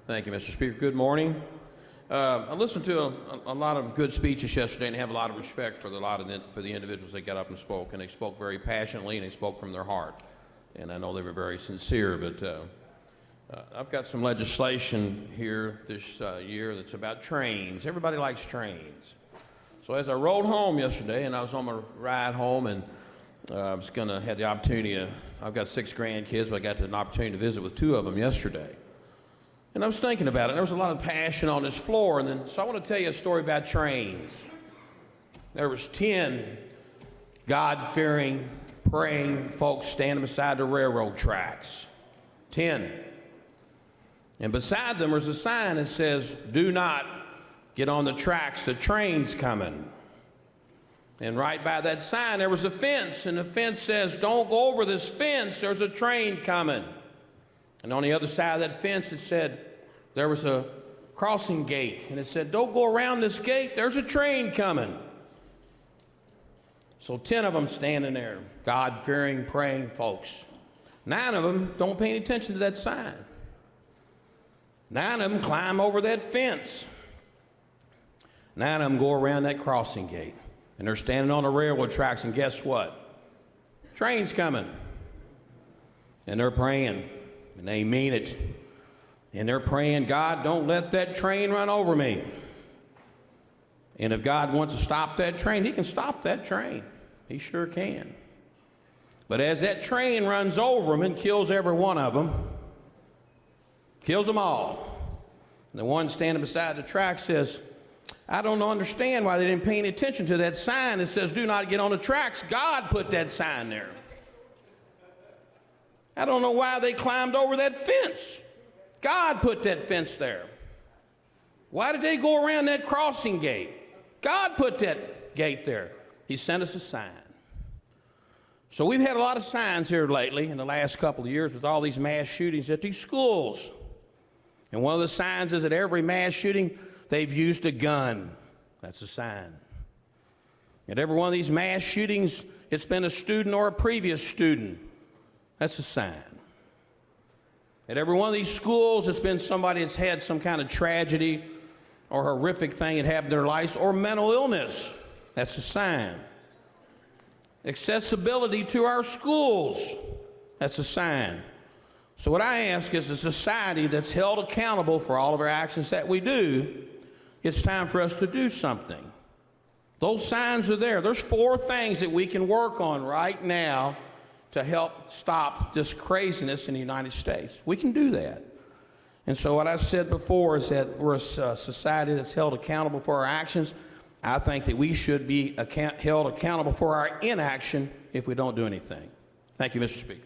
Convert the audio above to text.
Thank you, Mr. Speaker. Good morning. I listened to a lot of good speeches yesterday and have a lot of respect for the individuals that got up and spoke. And they spoke very passionately and they spoke from their heart. And I know they were very sincere. But I've got some legislation here this year that's about trains. Everybody likes trains. So as I rode home yesterday, and I was on my ride home, and I was going to have the opportunity. I've got 6 grandkids, but I got an opportunity to visit with 2 of them yesterday. And I was thinking about it. There was a lot of passion on this floor. So I want to tell you a story about trains. There was 10 God-fearing, praying folks standing beside the railroad tracks. 10. And beside them was a sign that says, "Do not get on the tracks, the train's coming." And right by that sign there was a fence, and the fence says, "Don't go over this fence, there's a train coming." And on the other side of that fence, it said, there was a crossing gate, and it said, "Don't go around this gate, there's a train coming." So 10 of them standing there, God-fearing, praying folks. 9 of them don't pay any attention to that sign. 9 of them climb over that fence. 9 of them go around that crossing gate, and they're standing on the railroad tracks, and guess what? Train's coming. And they're praying. And they mean it. And they're praying, "God, don't let that train run over me." And if God wants to stop that train, he can stop that train. He sure can. But as that train runs over them and kills every one of them, kills them all, and the one standing beside the track says, "I don't understand why they didn't pay any attention to that sign that says, 'Do not get on the tracks.' God put that sign there. I don't know why they climbed over that fence. God put that fence there. Why did they go around that crossing gate? God put that gate there. He sent us a sign." So we've had a lot of signs here lately in the last couple of years with all these mass shootings at these schools. And one of the signs is that every mass shooting, they've used a gun. That's a sign. At every one of these mass shootings, it's been a student or a previous student. That's a sign. At every one of these schools, it's been somebody that's had some kind of tragedy or horrific thing that happened in their lives or mental illness. That's a sign. Accessibility to our schools. That's a sign. So what I ask is a society that's held accountable for all of our actions that we do, it's time for us to do something. Those signs are there. There's 4 things that we can work on right now to help stop this craziness in the United States. We can do that. And so what I've said before is that we're a society that's held accountable for our actions. I think that we should be held accountable for our inaction if we don't do anything. Thank you, Mr. Speaker.